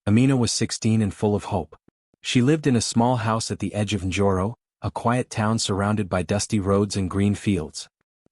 Amina was 16 and full of hope. She lived in a small house at the edge of Njoro, a quiet town surrounded by dusty roads and green fields.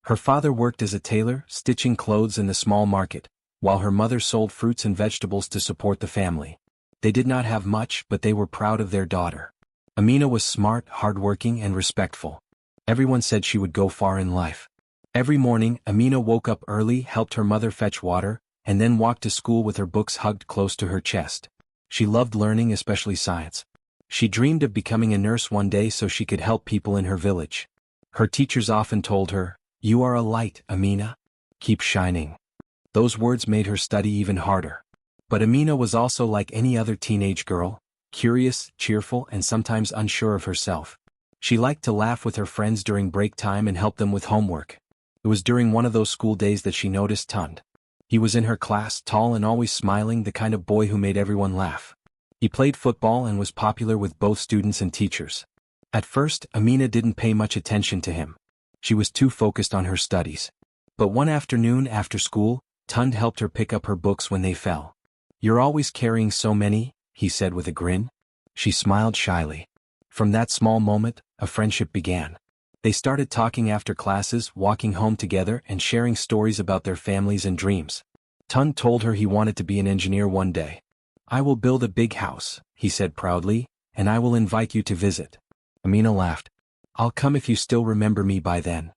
Her father worked as a tailor, stitching clothes in the small market, while her mother sold fruits and vegetables to support the family. They did not have much, but they were proud of their daughter. Amina was smart, hardworking, and respectful. Everyone said she would go far in life. Every morning, Amina woke up early, helped her mother fetch water, and then walked to school with her books hugged close to her chest. She loved learning, especially science. She dreamed of becoming a nurse one day so she could help people in her village. Her teachers often told her, "You are a light, Amina. Keep shining." Those words made her study even harder. But Amina was also like any other teenage girl, curious, cheerful, and sometimes unsure of herself. She liked to laugh with her friends during break time and help them with homework. It was during one of those school days that she noticed Tund. He was in her class, tall and always smiling, the kind of boy who made everyone laugh. He played football and was popular with both students and teachers. At first, Amina didn't pay much attention to him. She was too focused on her studies. But one afternoon after school, Tund helped her pick up her books when they fell. "You're always carrying so many," he said with a grin. She smiled shyly. From that small moment, a friendship began. They started talking after classes, walking home together, and sharing stories about their families and dreams. Tund told her he wanted to be an engineer one day. "I will build a big house," he said proudly, "and I will invite you to visit." Amina laughed. "I'll come if you still remember me by then."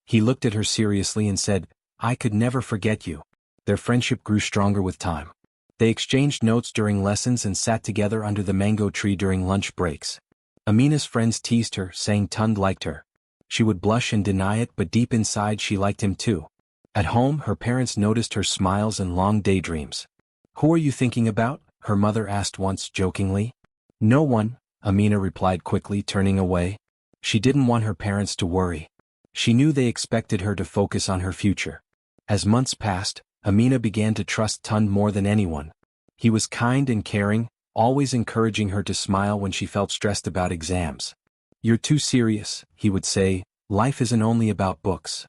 He looked at her seriously and said, "I could never forget you." Their friendship grew stronger with time. They exchanged notes during lessons and sat together under the mango tree during lunch breaks. Amina's friends teased her, saying Tund liked her. She would blush and deny it, but deep inside she liked him too. At home, her parents noticed her smiles and long daydreams. "Who are you thinking about?" her mother asked once jokingly. "No one," Amina replied quickly, turning away. She didn't want her parents to worry. She knew they expected her to focus on her future. As months passed, Amina began to trust Tund more than anyone. He was kind and caring, always encouraging her to smile when she felt stressed about exams. "You're too serious," he would say. "Life isn't only about books."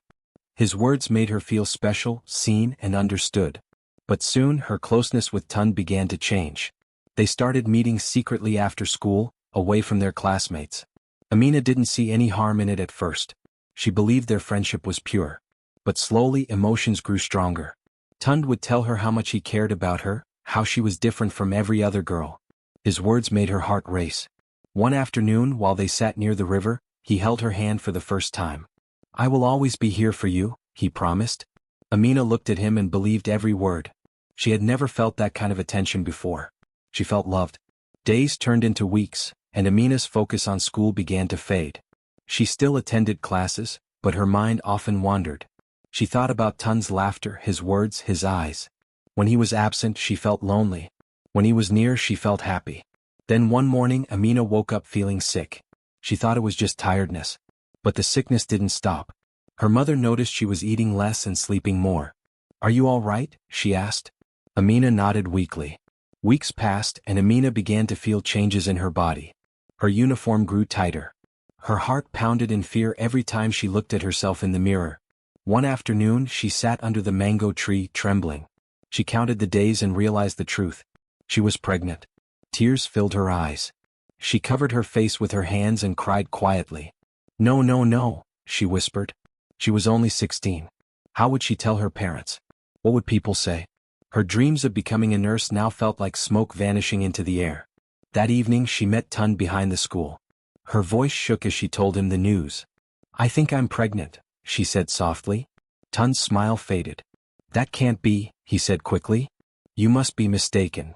His words made her feel special, seen, and understood. But soon her closeness with Tund began to change. They started meeting secretly after school, away from their classmates. Amina didn't see any harm in it at first. She believed their friendship was pure. But slowly emotions grew stronger. Tund would tell her how much he cared about her, how she was different from every other girl. His words made her heart race. One afternoon, while they sat near the river, he held her hand for the first time. "I will always be here for you," he promised. Amina looked at him and believed every word. She had never felt that kind of attention before. She felt loved. Days turned into weeks, and Amina's focus on school began to fade. She still attended classes, but her mind often wandered. She thought about Tund's laughter, his words, his eyes. When he was absent, she felt lonely. When he was near, she felt happy. Then one morning, Amina woke up feeling sick. She thought it was just tiredness. But the sickness didn't stop. Her mother noticed she was eating less and sleeping more. "Are you all right?" she asked. Amina nodded weakly. Weeks passed, and Amina began to feel changes in her body. Her uniform grew tighter. Her heart pounded in fear every time she looked at herself in the mirror. One afternoon, she sat under the mango tree, trembling. She counted the days and realized the truth. She was pregnant. Tears filled her eyes. She covered her face with her hands and cried quietly. "No, no, no," she whispered. She was only 16. How would she tell her parents? What would people say? Her dreams of becoming a nurse now felt like smoke vanishing into the air. That evening she met Tund behind the school. Her voice shook as she told him the news. "I think I'm pregnant," she said softly. Tund's smile faded. "That can't be," he said quickly. "You must be mistaken."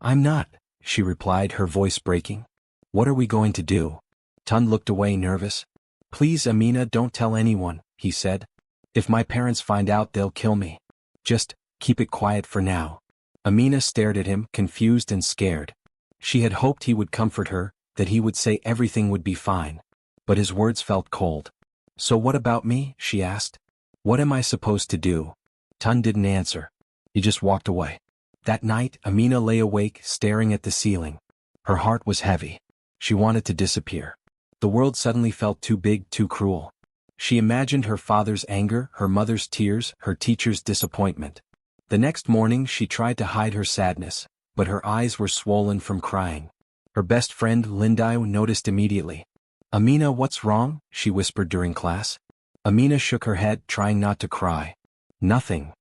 "I'm not," she replied, her voice breaking. "What are we going to do?" Tund looked away, nervous. "Please, Amina, don't tell anyone," he said. "If my parents find out, they'll kill me. Just keep it quiet for now." Amina stared at him, confused and scared. She had hoped he would comfort her, that he would say everything would be fine. But his words felt cold. "So what about me?" she asked. "What am I supposed to do?" Tund didn't answer. He just walked away. That night, Amina lay awake, staring at the ceiling. Her heart was heavy. She wanted to disappear. The world suddenly felt too big, too cruel. She imagined her father's anger, her mother's tears, her teacher's disappointment. The next morning she tried to hide her sadness, but her eyes were swollen from crying. Her best friend Linda noticed immediately. "Amina, what's wrong?" she whispered during class. Amina shook her head, trying not to cry. "Nothing."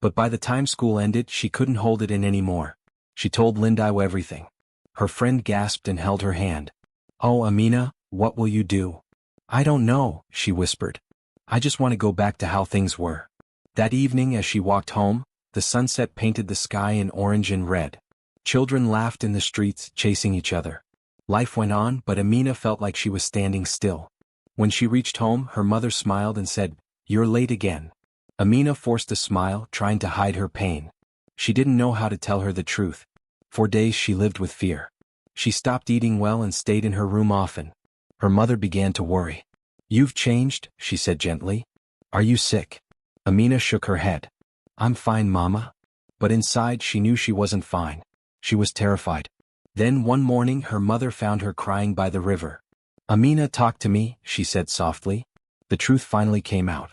But by the time school ended, she couldn't hold it in anymore. She told Linda everything. Her friend gasped and held her hand. "Oh, Amina, what will you do?" "I don't know," she whispered. "I just want to go back to how things were." That evening, as she walked home, the sunset painted the sky in orange and red. Children laughed in the streets, chasing each other. Life went on, but Amina felt like she was standing still. When she reached home, her mother smiled and said, "You're late again." Amina forced a smile, trying to hide her pain. She didn't know how to tell her the truth. For days she lived with fear. She stopped eating well and stayed in her room often. Her mother began to worry. "You've changed," she said gently. "Are you sick?" Amina shook her head. "I'm fine, Mama." But inside she knew she wasn't fine. She was terrified. Then one morning her mother found her crying by the river. "Amina, talk to me," she said softly. The truth finally came out.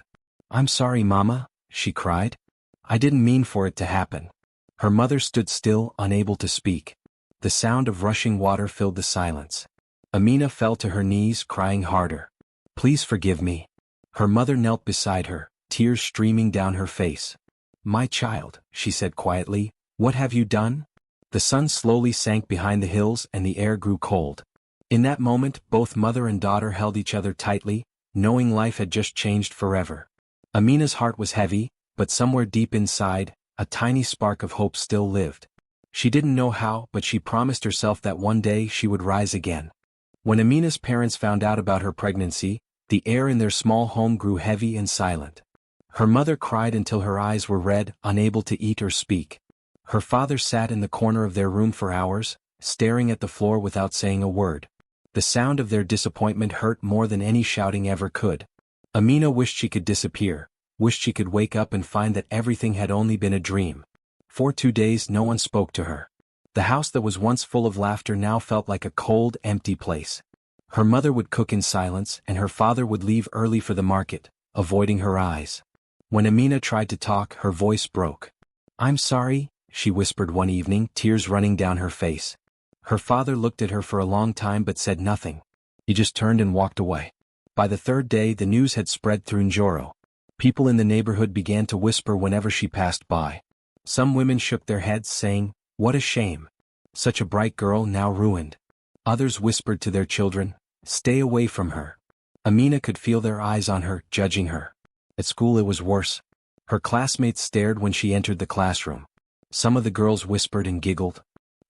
"I'm sorry, Mama," she cried. "I didn't mean for it to happen." Her mother stood still, unable to speak. The sound of rushing water filled the silence. Amina fell to her knees, crying harder. "Please forgive me." Her mother knelt beside her, tears streaming down her face. "My child," she said quietly, "what have you done?" The sun slowly sank behind the hills and the air grew cold. In that moment, both mother and daughter held each other tightly, knowing life had just changed forever. Amina's heart was heavy, but somewhere deep inside, a tiny spark of hope still lived. She didn't know how, but she promised herself that one day she would rise again. When Amina's parents found out about her pregnancy, the air in their small home grew heavy and silent. Her mother cried until her eyes were red, unable to eat or speak. Her father sat in the corner of their room for hours, staring at the floor without saying a word. The sound of their disappointment hurt more than any shouting ever could. Amina wished she could disappear, wished she could wake up and find that everything had only been a dream. For 2 days no one spoke to her. The house that was once full of laughter now felt like a cold, empty place. Her mother would cook in silence and her father would leave early for the market, avoiding her eyes. When Amina tried to talk, her voice broke. "I'm sorry," she whispered one evening, tears running down her face. Her father looked at her for a long time but said nothing. He just turned and walked away. By the 3rd day the news had spread through Njoro. People in the neighborhood began to whisper whenever she passed by. Some women shook their heads, saying, "What a shame. Such a bright girl now ruined." Others whispered to their children, "Stay away from her." Amina could feel their eyes on her, judging her. At school it was worse. Her classmates stared when she entered the classroom. Some of the girls whispered and giggled.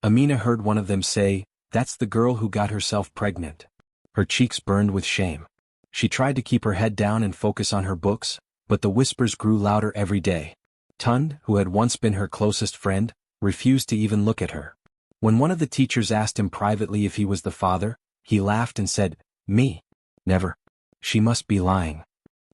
Amina heard one of them say, "That's the girl who got herself pregnant." Her cheeks burned with shame. She tried to keep her head down and focus on her books, but the whispers grew louder every day. Tund, who had once been her closest friend, refused to even look at her. When one of the teachers asked him privately if he was the father, he laughed and said, "Me? Never." She must be lying.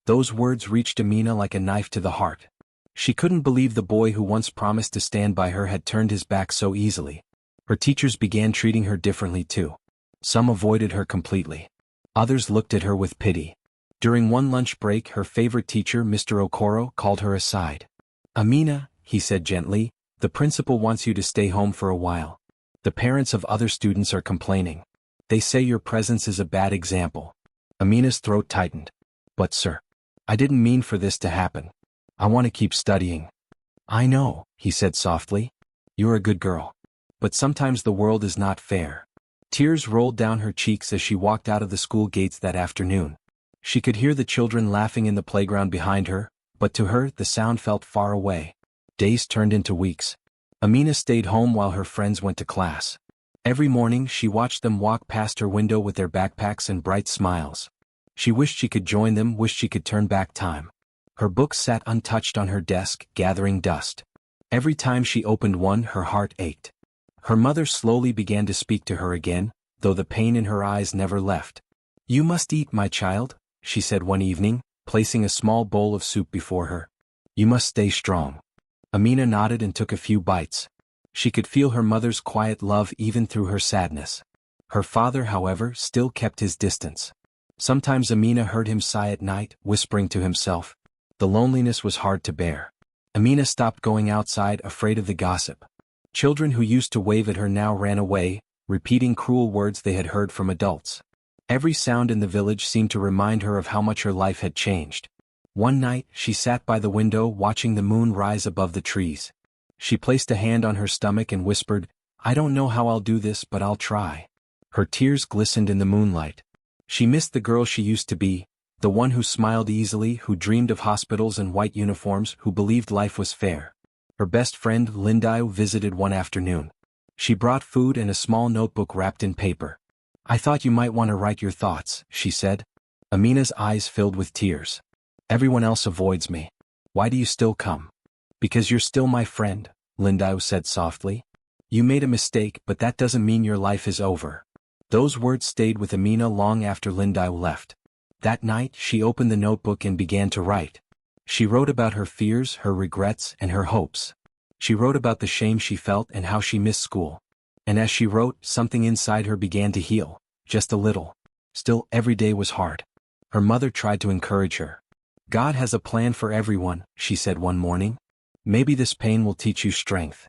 Those words reached Amina like a knife to the heart. She couldn't believe the boy who once promised to stand by her had turned his back so easily. Her teachers began treating her differently too. Some avoided her completely. Others looked at her with pity. During one lunch break, her favorite teacher, Mr. Okoro, called her aside. "Amina," he said gently, "the principal wants you to stay home for a while. The parents of other students are complaining. They say your presence is a bad example." Amina's throat tightened. "But sir, I didn't mean for this to happen. I want to keep studying." "I know," he said softly. "You're a good girl. But sometimes the world is not fair." Tears rolled down her cheeks as she walked out of the school gates that afternoon. She could hear the children laughing in the playground behind her, but to her the sound felt far away. Days turned into weeks. Amina stayed home while her friends went to class. Every morning she watched them walk past her window with their backpacks and bright smiles. She wished she could join them, wished she could turn back time. Her books sat untouched on her desk, gathering dust. Every time she opened one, her heart ached. Her mother slowly began to speak to her again, though the pain in her eyes never left. "You must eat, my child," she said one evening, placing a small bowl of soup before her. "You must stay strong." Amina nodded and took a few bites. She could feel her mother's quiet love even through her sadness. Her father, however, still kept his distance. Sometimes Amina heard him sigh at night, whispering to himself. The loneliness was hard to bear. Amina stopped going outside, afraid of the gossip. Children who used to wave at her now ran away, repeating cruel words they had heard from adults. Every sound in the village seemed to remind her of how much her life had changed. One night, she sat by the window watching the moon rise above the trees. She placed a hand on her stomach and whispered, "I don't know how I'll do this, but I'll try." Her tears glistened in the moonlight. She missed the girl she used to be, the one who smiled easily, who dreamed of hospitals and white uniforms, who believed life was fair. Her best friend, Linda, visited one afternoon. She brought food and a small notebook wrapped in paper. "I thought you might want to write your thoughts," she said. Amina's eyes filled with tears. "Everyone else avoids me. Why do you still come?" "Because you're still my friend," Linda said softly. "You made a mistake, but that doesn't mean your life is over." Those words stayed with Amina long after Linda left. That night, she opened the notebook and began to write. She wrote about her fears, her regrets, and her hopes. She wrote about the shame she felt and how she missed school. And as she wrote, something inside her began to heal, just a little. Still, every day was hard. Her mother tried to encourage her. "God has a plan for everyone," she said one morning. "Maybe this pain will teach you strength."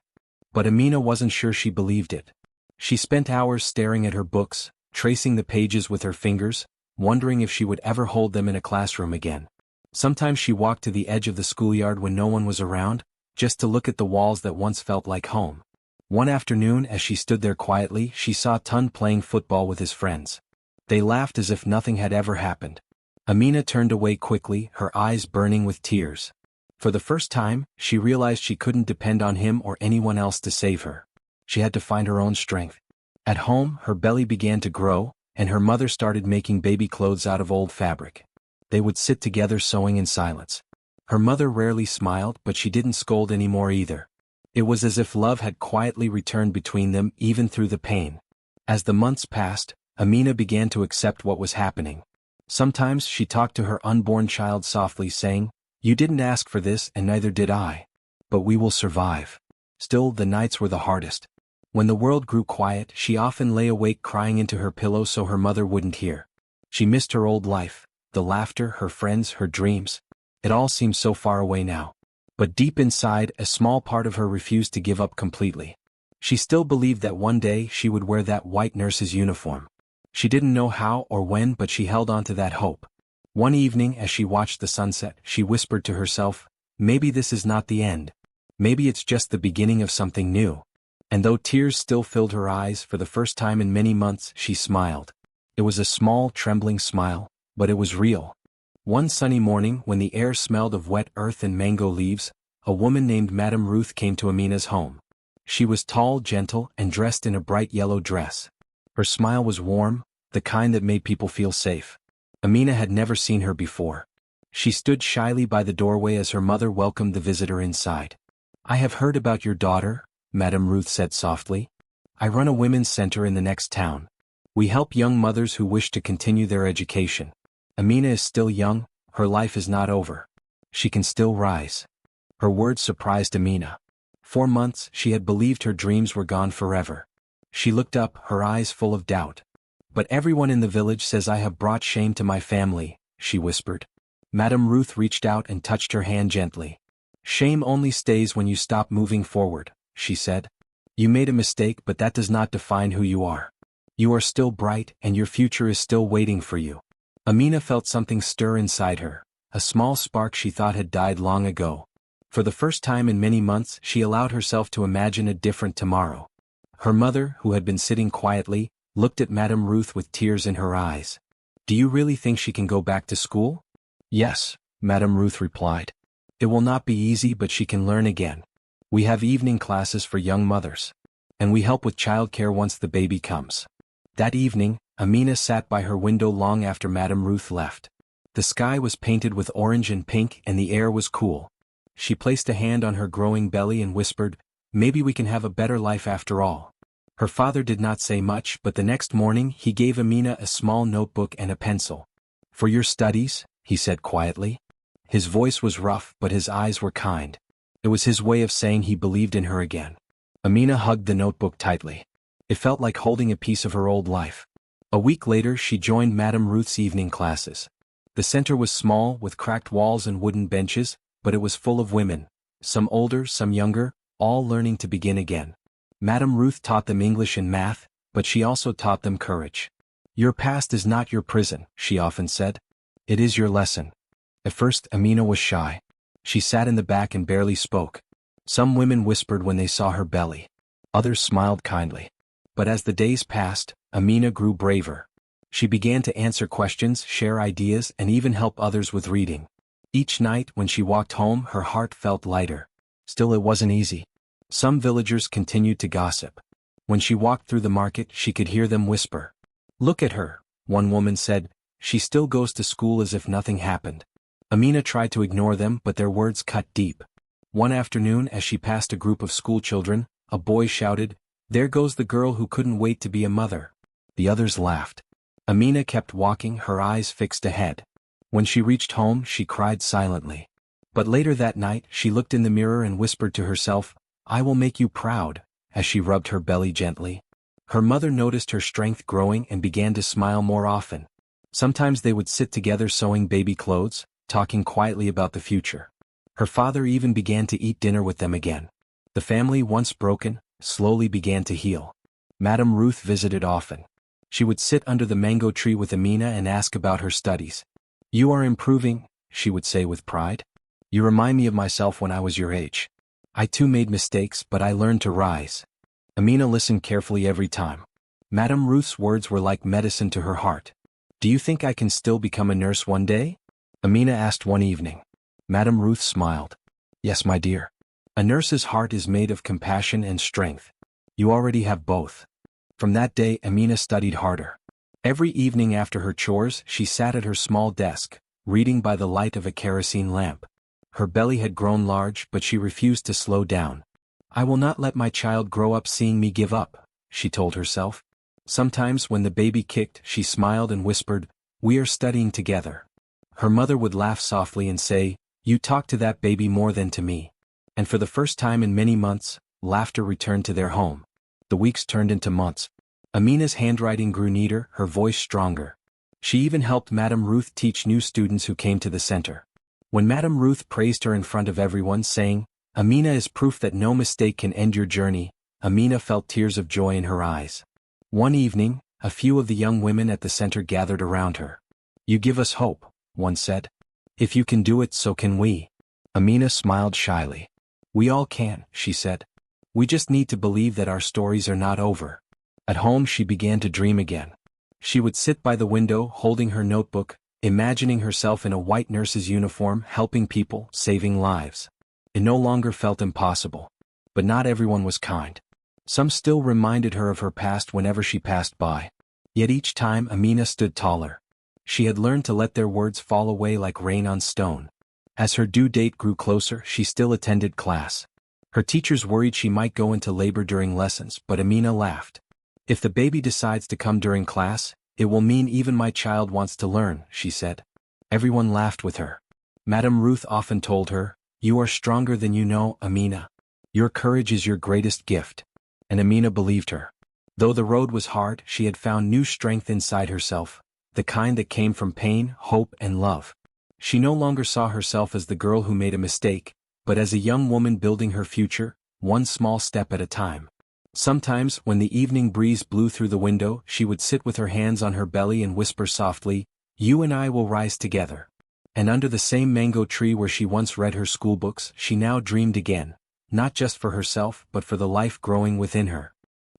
But Amina wasn't sure she believed it. She spent hours staring at her books, tracing the pages with her fingers, wondering if she would ever hold them in a classroom again. Sometimes she walked to the edge of the schoolyard when no one was around, just to look at the walls that once felt like home. One afternoon, as she stood there quietly, she saw Tun playing football with his friends. They laughed as if nothing had ever happened. Amina turned away quickly, her eyes burning with tears. For the first time, she realized she couldn't depend on him or anyone else to save her. She had to find her own strength. At home, her belly began to grow, and her mother started making baby clothes out of old fabric. They would sit together sewing in silence. Her mother rarely smiled, but she didn't scold anymore either. It was as if love had quietly returned between them, even through the pain. As the months passed, Amina began to accept what was happening. Sometimes she talked to her unborn child softly, saying, "You didn't ask for this and neither did I. But we will survive." Still, the nights were the hardest. When the world grew quiet, she often lay awake crying into her pillow so her mother wouldn't hear. She missed her old life, the laughter, her friends, her dreams. It all seemed so far away now. But deep inside, a small part of her refused to give up completely. She still believed that one day she would wear that white nurse's uniform. She didn't know how or when, but she held on to that hope. One evening, as she watched the sunset, she whispered to herself, "Maybe this is not the end. Maybe it's just the beginning of something new." And though tears still filled her eyes, for the first time in many months, she smiled. It was a small, trembling smile, but it was real. One sunny morning, when the air smelled of wet earth and mango leaves, a woman named Madame Ruth came to Amina's home. She was tall, gentle, and dressed in a bright yellow dress. Her smile was warm, the kind that made people feel safe. Amina had never seen her before. She stood shyly by the doorway as her mother welcomed the visitor inside. "I have heard about your daughter," Madame Ruth said softly. "I run a women's center in the next town. We help young mothers who wish to continue their education. Amina is still young, her life is not over. She can still rise." Her words surprised Amina. For months, she had believed her dreams were gone forever. She looked up, her eyes full of doubt. "But everyone in the village says I have brought shame to my family," she whispered. Madame Ruth reached out and touched her hand gently. "Shame only stays when you stop moving forward," she said. "You made a mistake, but that does not define who you are. You are still bright, and your future is still waiting for you." Amina felt something stir inside her, a small spark she thought had died long ago. For the first time in many months, she allowed herself to imagine a different tomorrow. Her mother, who had been sitting quietly, looked at Madame Ruth with tears in her eyes. "Do you really think she can go back to school?" "Yes," Madame Ruth replied. "It will not be easy, but she can learn again. We have evening classes for young mothers. And we help with childcare once the baby comes." That evening, Amina sat by her window long after Madame Ruth left. The sky was painted with orange and pink and the air was cool. She placed a hand on her growing belly and whispered, "Maybe we can have a better life after all." Her father did not say much, but the next morning he gave Amina a small notebook and a pencil. "For your studies," he said quietly. His voice was rough, but his eyes were kind. It was his way of saying he believed in her again. Amina hugged the notebook tightly. It felt like holding a piece of her old life. A week later, she joined Madame Ruth's evening classes. The center was small, with cracked walls and wooden benches, but it was full of women, some older, some younger, all learning to begin again. Madame Ruth taught them English and math, but she also taught them courage. Your past is not your prison, she often said. It is your lesson. At first, Amina was shy. She sat in the back and barely spoke. Some women whispered when they saw her belly. Others smiled kindly. But as the days passed, Amina grew braver. She began to answer questions, share ideas, and even help others with reading. Each night, when she walked home, her heart felt lighter. Still, it wasn't easy. Some villagers continued to gossip. When she walked through the market, she could hear them whisper. Look at her, one woman said. She still goes to school as if nothing happened. Amina tried to ignore them, but their words cut deep. One afternoon, as she passed a group of schoolchildren, a boy shouted, "There goes the girl who couldn't wait to be a mother." The others laughed. Amina kept walking, her eyes fixed ahead. When she reached home, she cried silently. But later that night, she looked in the mirror and whispered to herself, "I will make you proud," as she rubbed her belly gently. Her mother noticed her strength growing and began to smile more often. Sometimes they would sit together sewing baby clothes, talking quietly about the future. Her father even began to eat dinner with them again. The family, once broken, slowly began to heal. Madame Ruth visited often. She would sit under the mango tree with Amina and ask about her studies. "You are improving," she would say with pride. "You remind me of myself when I was your age. I too made mistakes, but I learned to rise." Amina listened carefully every time. Madame Ruth's words were like medicine to her heart. "Do you think I can still become a nurse one day?" Amina asked one evening. Madame Ruth smiled. "Yes, my dear. A nurse's heart is made of compassion and strength. You already have both." From that day, Amina studied harder. Every evening after her chores, she sat at her small desk, reading by the light of a kerosene lamp. Her belly had grown large, but she refused to slow down. "I will not let my child grow up seeing me give up," she told herself. Sometimes when the baby kicked, she smiled and whispered, "We are studying together." Her mother would laugh softly and say, "You talk to that baby more than to me." And for the first time in many months, laughter returned to their home. The weeks turned into months. Amina's handwriting grew neater, her voice stronger. She even helped Madame Ruth teach new students who came to the center. When Madame Ruth praised her in front of everyone, saying, "Amina is proof that no mistake can end your journey," Amina felt tears of joy in her eyes. One evening, a few of the young women at the center gathered around her. "You give us hope," one said. "If you can do it, so can we." Amina smiled shyly. "We all can," she said. "We just need to believe that our stories are not over." At home, she began to dream again. She would sit by the window, holding her notebook, imagining herself in a white nurse's uniform, helping people, saving lives. It no longer felt impossible. But not everyone was kind. Some still reminded her of her past whenever she passed by. Yet each time, Amina stood taller. She had learned to let their words fall away like rain on stone. As her due date grew closer, she still attended class. Her teachers worried she might go into labor during lessons, but Amina laughed. "If the baby decides to come during class, it will mean even my child wants to learn," she said. Everyone laughed with her. Madame Ruth often told her, "You are stronger than you know, Amina. Your courage is your greatest gift." And Amina believed her. Though the road was hard, she had found new strength inside herself, the kind that came from pain, hope, and love. She no longer saw herself as the girl who made a mistake, but as a young woman building her future, one small step at a time. Sometimes, when the evening breeze blew through the window, she would sit with her hands on her belly and whisper softly, "You and I will rise together." And under the same mango tree where she once read her schoolbooks, she now dreamed again, not just for herself but for the life growing within her.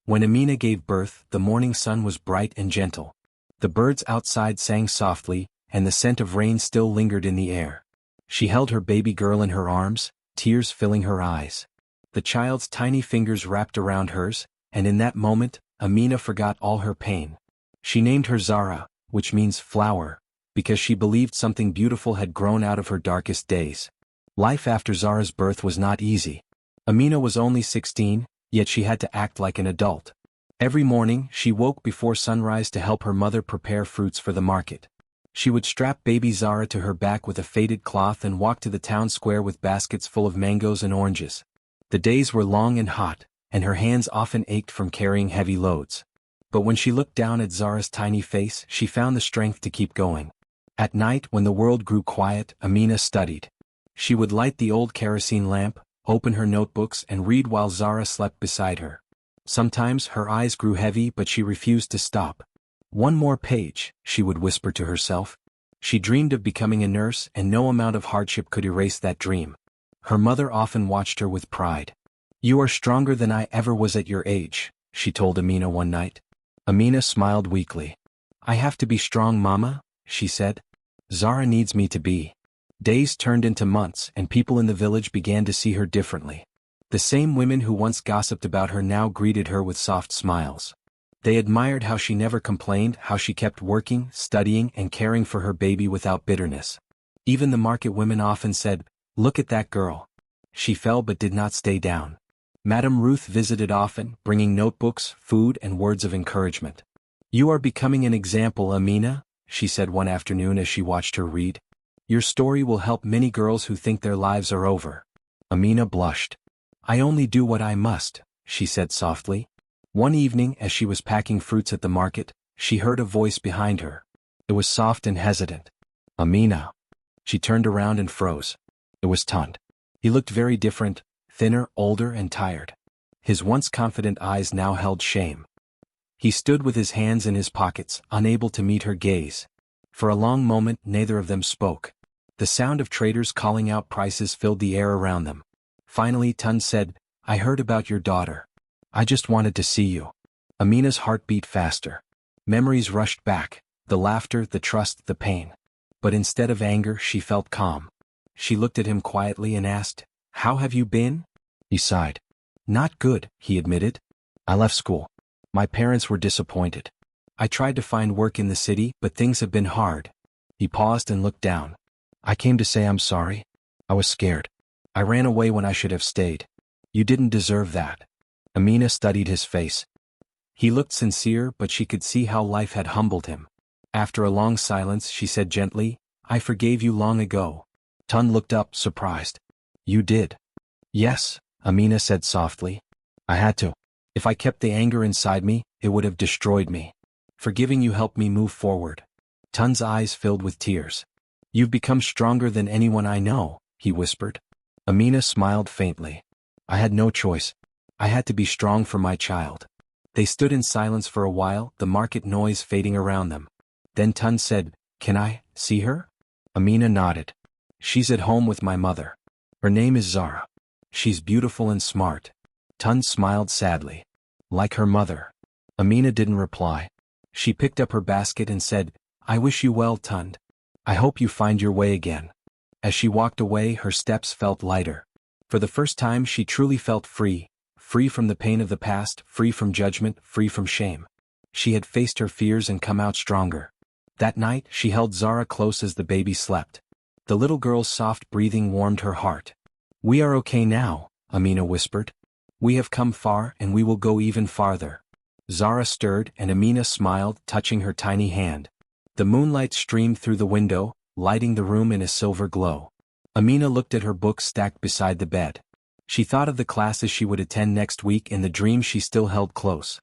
When Amina gave birth, the morning sun was bright and gentle. The birds outside sang softly, and the scent of rain still lingered in the air. She held her baby girl in her arms, tears filling her eyes. The child's tiny fingers wrapped around hers, and in that moment, Amina forgot all her pain. She named her Zara, which means flower, because she believed something beautiful had grown out of her darkest days. Life after Zara's birth was not easy. Amina was only 16, yet she had to act like an adult. Every morning, she woke before sunrise to help her mother prepare fruits for the market. She would strap baby Zara to her back with a faded cloth and walk to the town square with baskets full of mangoes and oranges. The days were long and hot, and her hands often ached from carrying heavy loads. But when she looked down at Zara's tiny face, she found the strength to keep going. At night, when the world grew quiet, Amina studied. She would light the old kerosene lamp, open her notebooks and read while Zara slept beside her. Sometimes her eyes grew heavy but she refused to stop. "One more page," she would whisper to herself. She dreamed of becoming a nurse and no amount of hardship could erase that dream. Her mother often watched her with pride. "You are stronger than I ever was at your age," she told Amina one night. Amina smiled weakly. "I have to be strong, Mama," she said. "Zara needs me to be." Days turned into months and people in the village began to see her differently. The same women who once gossiped about her now greeted her with soft smiles. They admired how she never complained, how she kept working, studying, and caring for her baby without bitterness. Even the market women often said, "Look at that girl." She fell but did not stay down. Madame Ruth visited often, bringing notebooks, food, and words of encouragement. "You are becoming an example, Amina," she said one afternoon as she watched her read. "Your story will help many girls who think their lives are over." Amina blushed. "I only do what I must," she said softly. One evening as she was packing fruits at the market, she heard a voice behind her. It was soft and hesitant. "Amina." She turned around and froze. It was Tund. He looked very different, thinner, older, and tired. His once confident eyes now held shame. He stood with his hands in his pockets, unable to meet her gaze. For a long moment neither of them spoke. The sound of traders calling out prices filled the air around them. Finally Tund said, "I heard about your daughter. I just wanted to see you." Amina's heart beat faster. Memories rushed back, the laughter, the trust, the pain. But instead of anger she felt calm. She looked at him quietly and asked, "How have you been?" He sighed. "Not good," he admitted. "I left school. My parents were disappointed. I tried to find work in the city but things have been hard." He paused and looked down. "I came to say I'm sorry. I was scared. I ran away when I should have stayed. You didn't deserve that." Amina studied his face. He looked sincere but she could see how life had humbled him. After a long silence she said gently, "I forgave you long ago." Tund looked up, surprised. "You did?" "Yes," Amina said softly. "I had to. If I kept the anger inside me, it would have destroyed me. Forgiving you helped me move forward." Tund's eyes filled with tears. "You've become stronger than anyone I know," he whispered. Amina smiled faintly. "I had no choice. I had to be strong for my child." They stood in silence for a while, the market noise fading around them. Then Tund said, "Can I see her?" Amina nodded. "She's at home with my mother. Her name is Zara. She's beautiful and smart." Tund smiled sadly. "Like her mother." Amina didn't reply. She picked up her basket and said, "I wish you well, Tund. I hope you find your way again." As she walked away her steps felt lighter. For the first time she truly felt free, free from the pain of the past, free from judgment, free from shame. She had faced her fears and come out stronger. That night she held Zara close as the baby slept. The little girl's soft breathing warmed her heart. "We are okay now," Amina whispered. "We have come far and we will go even farther." Zara stirred and Amina smiled, touching her tiny hand. The moonlight streamed through the window, lighting the room in a silver glow. Amina looked at her books stacked beside the bed. She thought of the classes she would attend next week and the dream she still held close.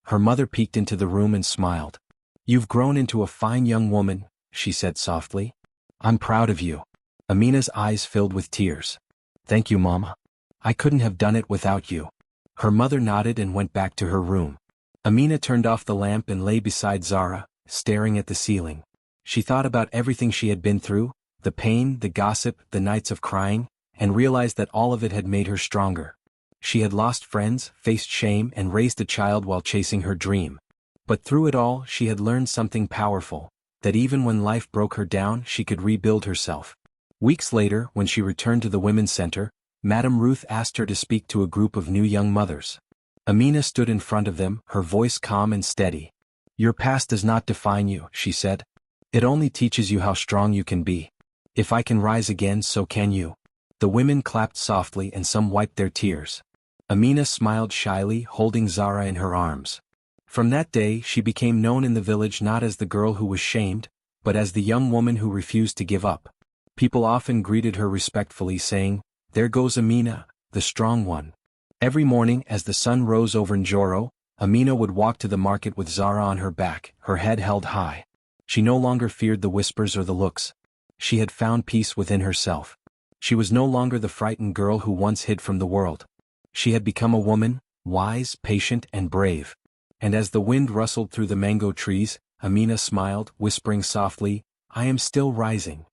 Her mother peeked into the room and smiled. "You've grown into a fine young woman," she said softly. "I'm proud of you." Amina's eyes filled with tears. "Thank you, Mama. I couldn't have done it without you." Her mother nodded and went back to her room. Amina turned off the lamp and lay beside Zara, staring at the ceiling. She thought about everything she had been through, the pain, the gossip, the nights of crying, and realized that all of it had made her stronger. She had lost friends, faced shame, and raised a child while chasing her dream. But through it all she had learned something powerful, that even when life broke her down she could rebuild herself. Weeks later, when she returned to the Women's Center, Madame Ruth asked her to speak to a group of new young mothers. Amina stood in front of them, her voice calm and steady. "Your past does not define you," she said. "It only teaches you how strong you can be. If I can rise again, so can you." The women clapped softly and some wiped their tears. Amina smiled shyly, holding Zara in her arms. From that day she became known in the village not as the girl who was shamed, but as the young woman who refused to give up. People often greeted her respectfully, saying, "There goes Amina, the strong one." Every morning as the sun rose over Njoro, Amina would walk to the market with Zara on her back, her head held high. She no longer feared the whispers or the looks. She had found peace within herself. She was no longer the frightened girl who once hid from the world. She had become a woman, wise, patient, and brave. And as the wind rustled through the mango trees, Amina smiled, whispering softly, "I am still rising."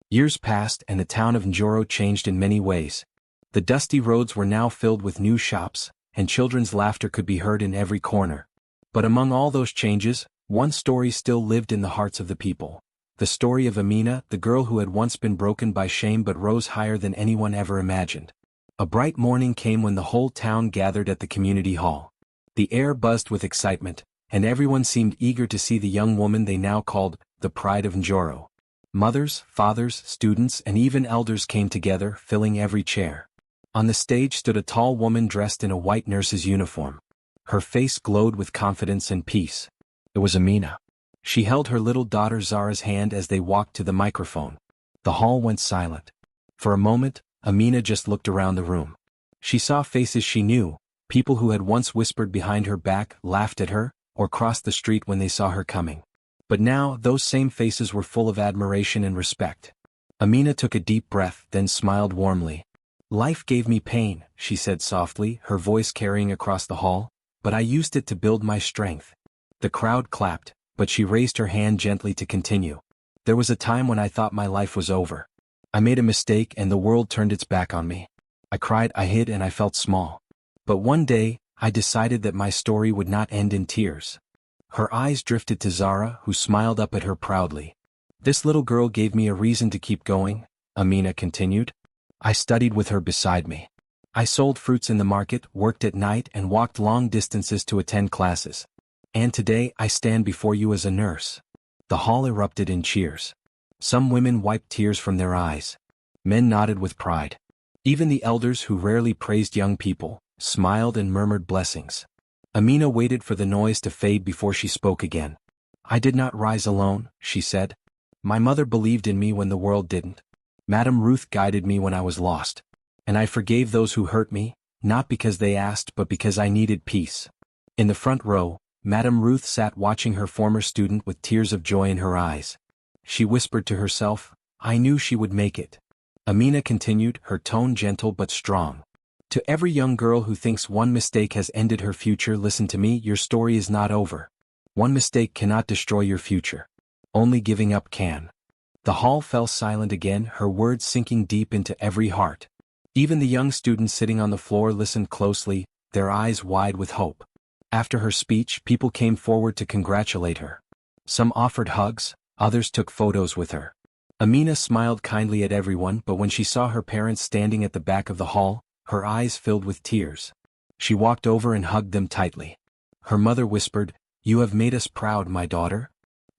Years passed and the town of Njoro changed in many ways. The dusty roads were now filled with new shops, and children's laughter could be heard in every corner. But among all those changes, one story still lived in the hearts of the people. The story of Amina, the girl who had once been broken by shame but rose higher than anyone ever imagined. A bright morning came when the whole town gathered at the community hall. The air buzzed with excitement, and everyone seemed eager to see the young woman they now called the Pride of Njoro. Mothers, fathers, students, and even elders came together, filling every chair. On the stage stood a tall woman dressed in a white nurse's uniform. Her face glowed with confidence and peace. It was Amina. She held her little daughter Zara's hand as they walked to the microphone. The hall went silent. For a moment, Amina just looked around the room. She saw faces she knew, people who had once whispered behind her back, laughed at her, or crossed the street when they saw her coming. But now, those same faces were full of admiration and respect. Amina took a deep breath, then smiled warmly. "Life gave me pain," she said softly, her voice carrying across the hall, "but I used it to build my strength." The crowd clapped, but she raised her hand gently to continue. "There was a time when I thought my life was over. I made a mistake and the world turned its back on me. I cried, I hid, and I felt small. But one day, I decided that my story would not end in tears." Her eyes drifted to Zara, who smiled up at her proudly. "This little girl gave me a reason to keep going," Amina continued. "I studied with her beside me. I sold fruits in the market, worked at night, and walked long distances to attend classes. And today I stand before you as a nurse." The hall erupted in cheers. Some women wiped tears from their eyes. Men nodded with pride. Even the elders, who rarely praised young people, smiled and murmured blessings. Amina waited for the noise to fade before she spoke again. "I did not rise alone," she said. "My mother believed in me when the world didn't. Madame Ruth guided me when I was lost. And I forgave those who hurt me, not because they asked but because I needed peace." In the front row, Madame Ruth sat watching her former student with tears of joy in her eyes. She whispered to herself, "I knew she would make it." Amina continued, her tone gentle but strong. "To every young girl who thinks one mistake has ended her future, listen to me, your story is not over. One mistake cannot destroy your future. Only giving up can." The hall fell silent again, her words sinking deep into every heart. Even the young students sitting on the floor listened closely, their eyes wide with hope. After her speech, people came forward to congratulate her. Some offered hugs, others took photos with her. Amina smiled kindly at everyone, but when she saw her parents standing at the back of the hall, her eyes filled with tears. She walked over and hugged them tightly. Her mother whispered, "You have made us proud, my daughter."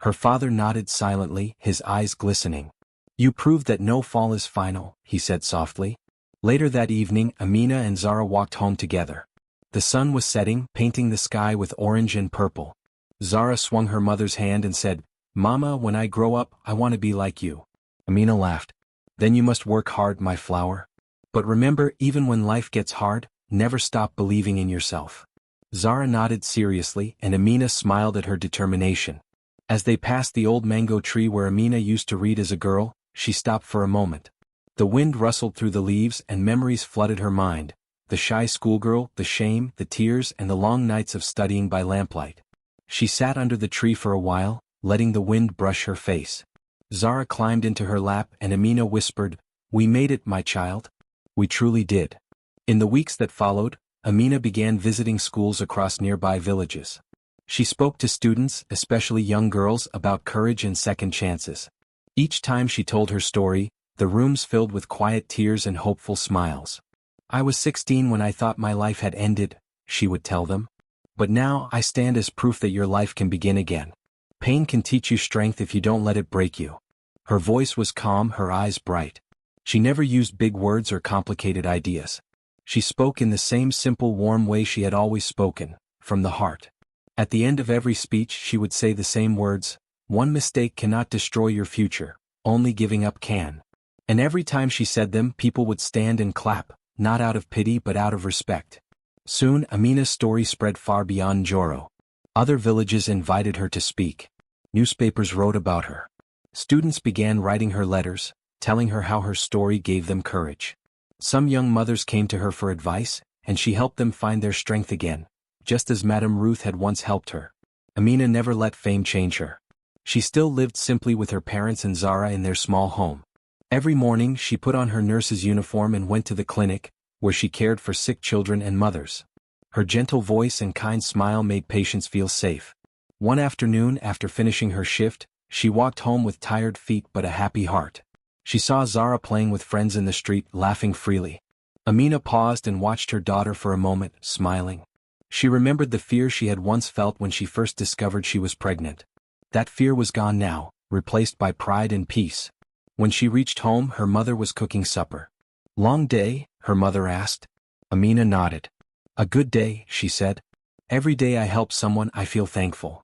Her father nodded silently, his eyes glistening. "You proved that no fall is final," he said softly. Later that evening, Amina and Zara walked home together. The sun was setting, painting the sky with orange and purple. Zara swung her mother's hand and said, "Mama, when I grow up, I want to be like you." Amina laughed. "Then you must work hard, my flower. But remember, even when life gets hard, never stop believing in yourself." Zara nodded seriously, and Amina smiled at her determination. As they passed the old mango tree where Amina used to read as a girl, she stopped for a moment. The wind rustled through the leaves and memories flooded her mind. The shy schoolgirl, the shame, the tears, and the long nights of studying by lamplight. She sat under the tree for a while, letting the wind brush her face. Zara climbed into her lap and Amina whispered, "We made it, my child." We truly did. In the weeks that followed, Amina began visiting schools across nearby villages. She spoke to students, especially young girls, about courage and second chances. Each time she told her story, the rooms filled with quiet tears and hopeful smiles. "I was 16 when I thought my life had ended," she would tell them. "But now I stand as proof that your life can begin again. Pain can teach you strength if you don't let it break you." Her voice was calm, her eyes bright. She never used big words or complicated ideas. She spoke in the same simple, warm way she had always spoken, from the heart. At the end of every speech she would say the same words, "One mistake cannot destroy your future, only giving up can." And every time she said them, people would stand and clap, not out of pity but out of respect. Soon Amina's story spread far beyond Joro. Other villages invited her to speak. Newspapers wrote about her. Students began writing her letters, telling her how her story gave them courage. Some young mothers came to her for advice, and she helped them find their strength again, just as Madame Ruth had once helped her. Amina never let fame change her. She still lived simply with her parents and Zara in their small home. Every morning she put on her nurse's uniform and went to the clinic, where she cared for sick children and mothers. Her gentle voice and kind smile made patients feel safe. One afternoon after finishing her shift, she walked home with tired feet but a happy heart. She saw Zara playing with friends in the street, laughing freely. Amina paused and watched her daughter for a moment, smiling. She remembered the fear she had once felt when she first discovered she was pregnant. That fear was gone now, replaced by pride and peace. When she reached home, her mother was cooking supper. "Long day?" her mother asked. Amina nodded. "A good day," she said. "Every day I help someone, I feel thankful."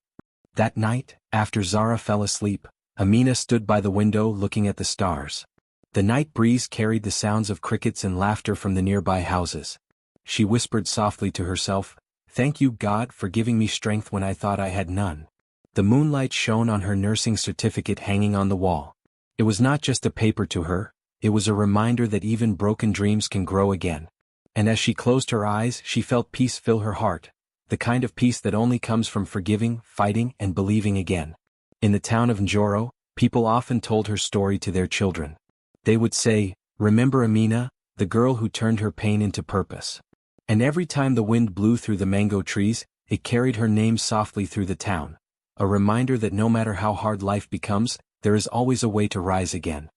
That night, after Zara fell asleep, Amina stood by the window looking at the stars. The night breeze carried the sounds of crickets and laughter from the nearby houses. She whispered softly to herself, "Thank you, God, for giving me strength when I thought I had none." The moonlight shone on her nursing certificate hanging on the wall. It was not just a paper to her, it was a reminder that even broken dreams can grow again. And as she closed her eyes, she felt peace fill her heart, the kind of peace that only comes from forgiving, fighting, and believing again. In the town of Njoro, people often told her story to their children. They would say, "Remember Amina, the girl who turned her pain into purpose." And every time the wind blew through the mango trees, it carried her name softly through the town, a reminder that no matter how hard life becomes, there is always a way to rise again.